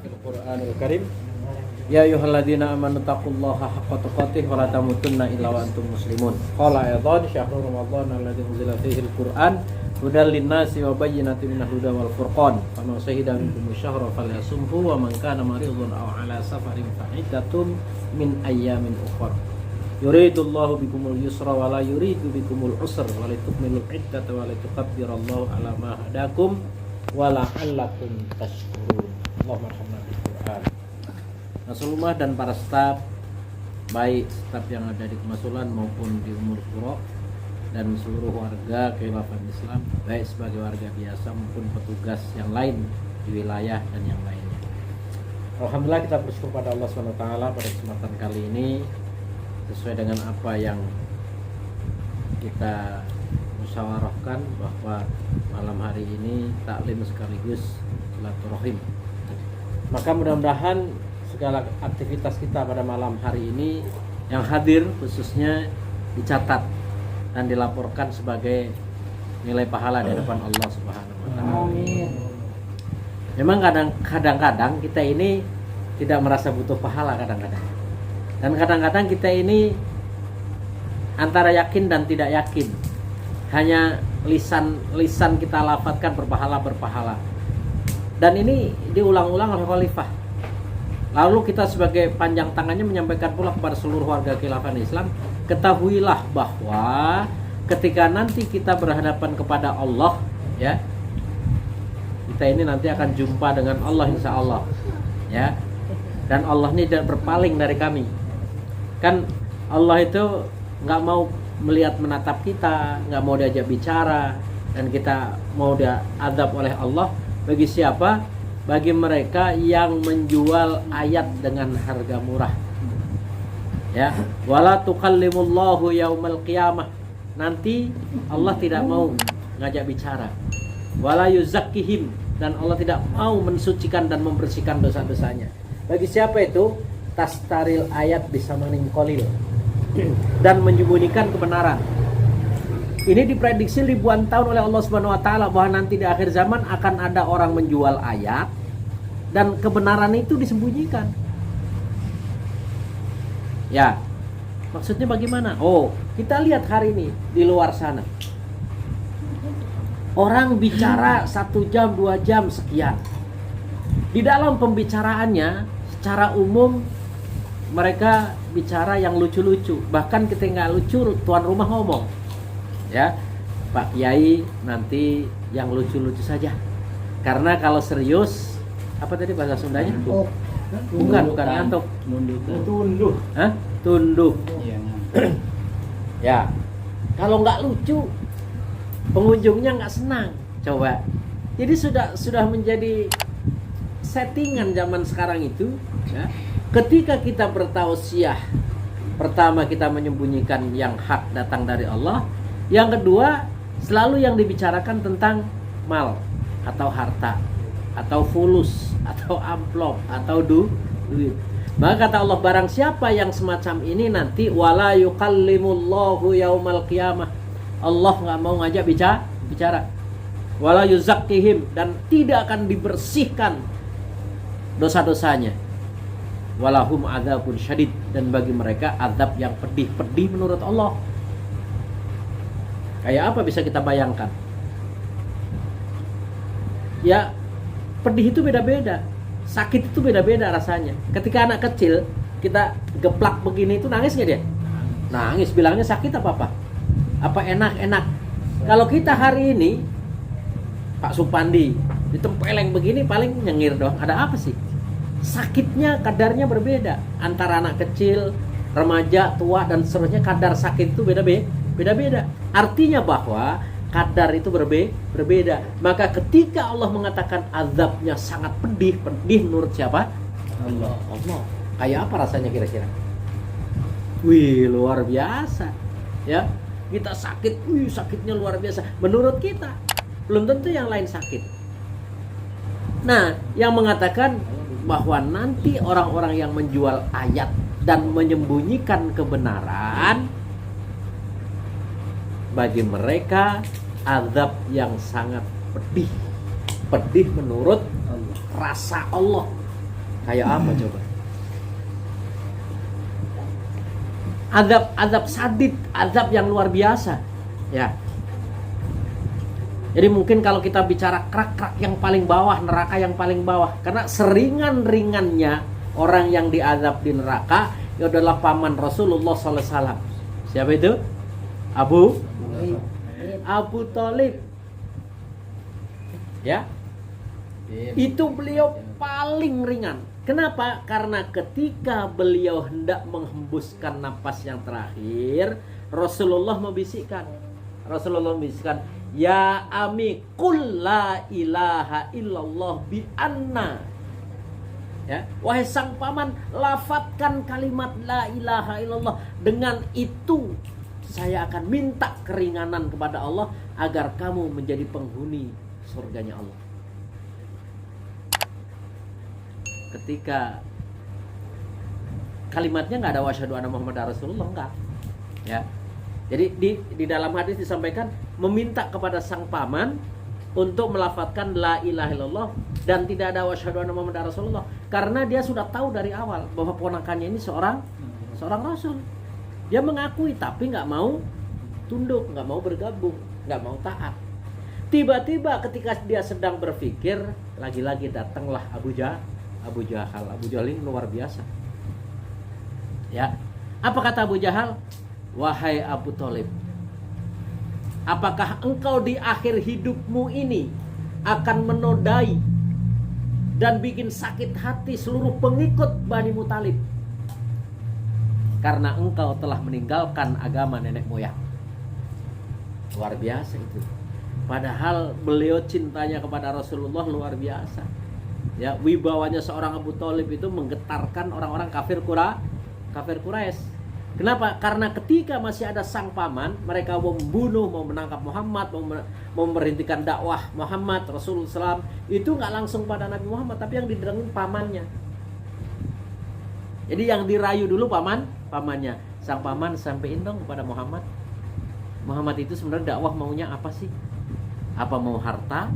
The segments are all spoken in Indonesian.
fil Qur'anil Karim. Ya ayyuhalladzina amanu taqullaha haqqa tuqatih wa la tamutunna illa wa antum muslimun. Qala ayatan syahrul ramadan alladzi unzila fihi al-Qur'an hudal linnasi wa bayyinatin minal huda wal furqan. Faman shahida minkum syahra falyasumhu wa man kana maridun aw ala safarin fa iddatun min ayyamin ukhra. Yuridullahu bikumul yusra wa la yuridu bikumul usra wa litukmilul iddata wa litukabbirullaha ala ma hadakum wa la'allakum tashkurun. Allahumma arhamna bil Qur'an. Rasulullah dan para staf, baik staf yang ada di Kemasulan maupun di Umur Qura, dan seluruh warga Kekhilafan Islam, baik sebagai warga biasa maupun petugas yang lain di wilayah dan yang lainnya. Alhamdulillah, kita bersyukur pada Allah SWT pada kesempatan kali ini, sesuai dengan apa yang kita musyawarahkan, bahwa malam hari ini taklim sekaligus silaturahim. Maka mudah-mudahan segala aktivitas kita pada malam hari ini yang hadir khususnya dicatat dan dilaporkan sebagai nilai pahala di hadapan Allah Subhanahu wa taala. Memang kadang-kadang kita ini tidak merasa butuh pahala kadang-kadang. Dan kadang-kadang kita ini antara yakin dan tidak yakin. Hanya lisan kita lafadzkan berpahala. Dan ini diulang-ulang oleh khalifah. Lalu kita sebagai panjang tangannya menyampaikan pula kepada seluruh warga Kekhilafan Islam, ketahuilah bahwa ketika nanti kita berhadapan kepada Allah, ya, kita ini nanti akan jumpa dengan Allah insya Allah, ya. Dan Allah ini tidak berpaling dari kami. Kan Allah itu nggak mau melihat menatap kita, nggak mau diajak bicara, dan kita mau diadab oleh Allah. Bagi siapa? Bagi mereka yang menjual ayat dengan harga murah. Ya, wala tukallimullahu yaumal qiyamah. Nanti Allah tidak mau ngajak bicara. Wala yuzakkihim, dan Allah tidak mau mensucikan dan membersihkan dosa-dosanya. Bagi siapa itu? Tastaril ayat bisa meningkolil dan menyembunyikan kebenaran. Ini diprediksi ribuan tahun oleh Allah Subhanahu wa taala bahwa nanti di akhir zaman akan ada orang menjual ayat dan kebenaran itu disembunyikan. Ya. Maksudnya bagaimana? Oh, kita lihat hari ini di luar sana. Orang bicara 1 jam, 2 jam sekian. Di dalam pembicaraannya secara umum mereka bicara yang lucu-lucu. Bahkan ketika nggak lucu, tuan rumah ngomong, ya, Pak Kiai nanti yang lucu-lucu saja. Karena kalau serius, apa tadi bahasa Sundanya? Bukan ngantuk. Tunduh. Hah? Tunduh. Ya. Kalau nggak lucu, pengunjungnya nggak senang. Coba. Jadi sudah menjadi settingan zaman sekarang itu, ya. Ketika kita bertausiah, pertama kita menyembunyikan yang hak datang dari Allah. Yang kedua, selalu yang dibicarakan tentang mal atau harta atau fulus atau amplop atau duit. Maka kata Allah, barang siapa yang semacam ini nanti wala yukallimullahu yaumal qiyamah. Allah nggak mau ngajak bicara. Wala yuzakkihim, dan tidak akan dibersihkan dosa-dosanya. Walahum adzabun syadid, dan bagi mereka azab yang pedih menurut Allah. Kayak apa bisa kita bayangkan? Ya, pedih itu beda-beda, sakit itu beda-beda rasanya. Ketika anak kecil kita geplak begini itu nangis nggak dia? Nangis, bilangnya sakit apa? Apa enak? Kalau kita hari ini, Pak Supandi ditempeleng begini paling nyengir doang. Ada apa sih? Sakitnya kadarnya berbeda antara anak kecil, remaja, tua, dan seterusnya. Kadar sakit itu beda-beda. Artinya bahwa kadar itu berbeda. Maka ketika Allah mengatakan azabnya sangat pedih menurut siapa? Allah. Kayak apa rasanya kira-kira? Wih, luar biasa. Ya, kita sakit, sakitnya luar biasa. Menurut kita, belum tentu yang lain sakit. Nah, yang mengatakan bahwa nanti orang-orang yang menjual ayat dan menyembunyikan kebenaran, bagi mereka azab yang sangat pedih menurut rasa Allah. Kayak apa coba? Azab sadid, azab yang luar biasa. Ya. Jadi mungkin kalau kita bicara kerak-kerak yang paling bawah, neraka yang paling bawah, karena seringan-ringannya orang yang diazab di neraka itu adalah paman Rasulullah SAW. Siapa itu? Abu Thalib. Ya. Itu beliau paling ringan. Kenapa? Karena ketika beliau hendak menghembuskan napas yang terakhir, Rasulullah membisikkan, ya ami qul la ilaha illallah bi anna. Ya, wahai sang paman, lafadzkan kalimat la ilaha illallah. Dengan itu saya akan minta keringanan kepada Allah agar kamu menjadi penghuni surganya Allah. Ketika kalimatnya nggak ada wasyhadu anna Muhammadar Rasulullah, enggak. Ya. Jadi di dalam hadis disampaikan meminta kepada sang paman untuk melafadzkan la ilaha illallah dan tidak ada wasyhadu anna Muhammadar Rasulullah, karena dia sudah tahu dari awal bahwa ponakannya ini seorang rasul. Dia mengakui tapi nggak mau tunduk, nggak mau bergabung, nggak mau taat. Tiba-tiba ketika dia sedang berpikir, lagi-lagi datanglah Abu Jahal. Abu Jahal ini luar biasa. Ya. Apa kata Abu Jahal? Wahai Abu Thalib, apakah engkau di akhir hidupmu ini akan menodai dan bikin sakit hati seluruh pengikut Bani Muthalib karena engkau telah meninggalkan agama nenek moyang? Luar biasa itu. Padahal beliau cintanya kepada Rasulullah luar biasa. Ya, wibawanya seorang Abu Thalib itu menggetarkan orang-orang kafir Quraisy. Kenapa? Karena ketika masih ada sang paman, mereka mau membunuh, mau menangkap Muhammad, mau memberhentikan dakwah Muhammad Rasulullah SAW, itu nggak langsung pada Nabi Muhammad, tapi yang diderengin pamannya. Jadi yang dirayu dulu pamannya. Sang paman sampein dong kepada Muhammad. Muhammad itu sebenarnya dakwah maunya apa sih? Apa mau harta?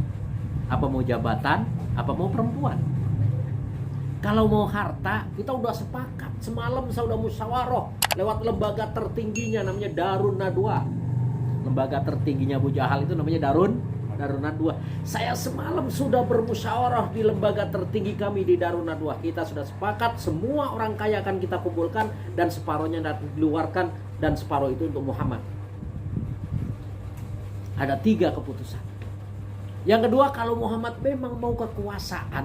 Apa mau jabatan? Apa mau perempuan? Kalau mau harta, kita udah sepakat. Semalam saya udah musyawarah lewat lembaga tertingginya namanya Darun Nadwa. Lembaga tertingginya Abu Jahal itu namanya Darun Nadwa. Saya semalam sudah bermusyawarah di lembaga tertinggi kami di Darun Nadwa. Kita sudah sepakat semua orang kaya akan kita kumpulkan dan separuhnya dikeluarkan dan separuh itu untuk Muhammad. Ada 3 keputusan. Yang kedua, kalau Muhammad memang mau kekuasaan,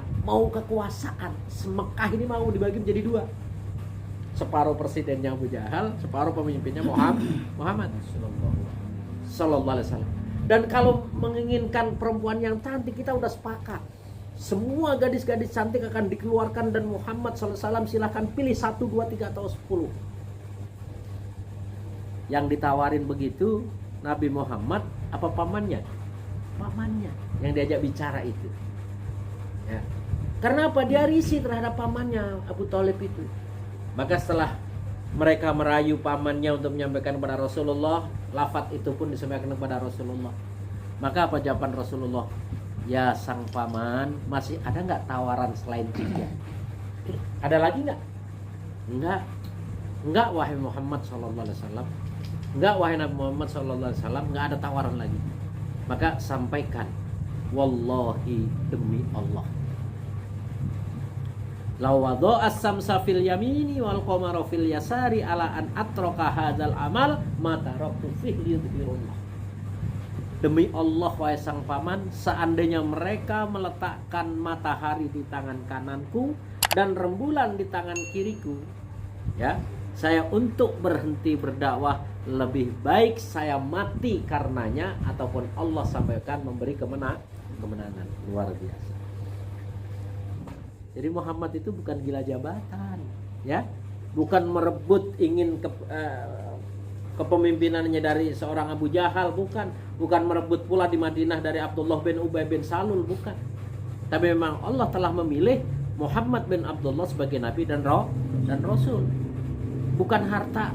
Mekah ini mau dibagi menjadi 2. Separuh presidennya Abu Jahal, separuh pemimpinnya Muhammad sallallahu alaihi wasallam. Dan kalau menginginkan perempuan yang cantik, kita udah sepakat. Semua gadis-gadis cantik akan dikeluarkan dan Muhammad sallallahu alaihi wasallam silahkan pilih 1, 2, 3 atau 10. Yang ditawarin begitu Nabi Muhammad apa pamannya? Pamannya yang diajak bicara itu. Ya. Karena apa? Dia risih terhadap pamannya Abu Thalib itu. Maka setelah mereka merayu pamannya untuk menyampaikan kepada Rasulullah, lafaz itu pun disampaikan kepada Rasulullah. Maka apa jawaban Rasulullah? Ya sang paman, masih ada nggak tawaran selain 3? Ada lagi nggak? Enggak wahai Muhammad sallallahu alaihi wasallam. Enggak wahai Nabi Muhammad sallallahu alaihi wasallam, enggak ada tawaran lagi. Maka sampaikan, wallahi demi Allah, law wada'a as-samsa fil yamini wal qamara fil yasari ala an atroka hadzal amal ma taraktu fihi yudhirullah. Demi Allah wahai sang paman, seandainya mereka meletakkan matahari di tangan kananku dan rembulan di tangan kiriku, ya, saya untuk berhenti berdakwah lebih baik saya mati karenanya ataupun Allah sampaikan memberi kemenangan. Luar biasa. Jadi Muhammad itu bukan gila jabatan, ya, bukan merebut ingin kepemimpinannya dari seorang Abu Jahal, bukan merebut pula di Madinah dari Abdullah bin Ubay bin Salul, bukan. Tapi memang Allah telah memilih Muhammad bin Abdullah sebagai nabi dan rasul. Bukan harta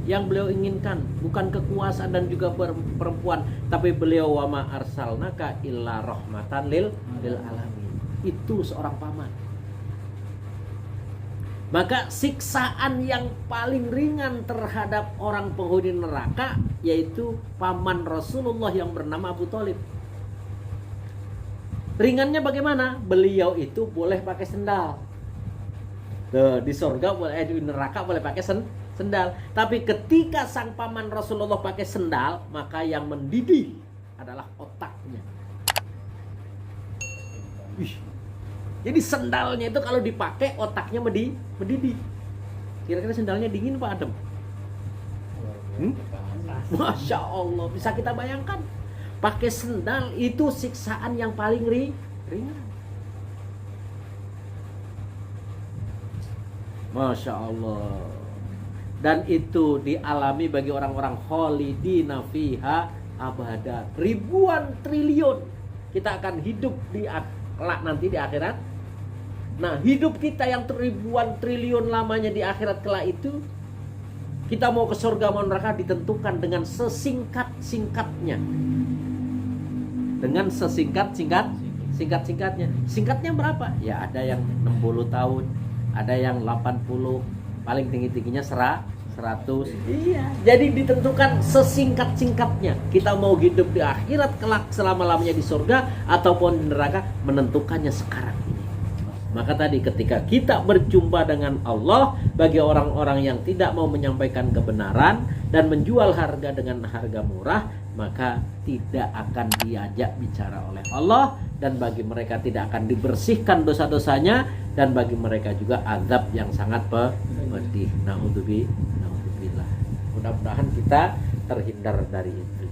yang beliau inginkan, bukan kekuasaan dan juga perempuan, tapi beliau wa ma arsalnaka illa rahmatan lil alamin. Itu seorang paman. Maka siksaan yang paling ringan terhadap orang penghuni neraka yaitu paman Rasulullah yang bernama Abu Thalib. Ringannya bagaimana? Beliau itu boleh pakai sendal. Di surga boleh, di neraka boleh pakai sendal. Tapi ketika sang paman Rasulullah pakai sendal, maka yang mendidih adalah otaknya. Jadi sendalnya itu kalau dipakai otaknya mendidih. Kira-kira sendalnya dingin Pak Adem? Masya Allah, bisa kita bayangkan. Pakai sendal itu siksaan yang paling ringan. Masya Allah. Dan itu dialami bagi orang-orang khalidina fiha abada. Ribuan triliun kita akan hidup di nanti di akhirat. Nah, hidup kita yang ribuan triliun lamanya di akhirat kelak itu, kita mau ke surga mau neraka ditentukan dengan sesingkat-singkatnya. Dengan sesingkat-singkatnya. Singkatnya berapa? Ya ada yang 60 tahun, ada yang 80, paling tinggi-tingginya 100. Iya, jadi ditentukan sesingkat-singkatnya. Kita mau hidup di akhirat kelak selama-lamanya di surga ataupun di neraka, menentukannya sekarang ini. Maka tadi ketika kita berjumpa dengan Allah, bagi orang-orang yang tidak mau menyampaikan kebenaran dan menjual harga dengan harga murah, maka tidak akan diajak bicara oleh Allah, dan bagi mereka tidak akan dibersihkan dosa-dosanya, dan bagi mereka juga azab yang sangat pedih. Na'udzubillah. Mudah-mudahan kita terhindar dari itu.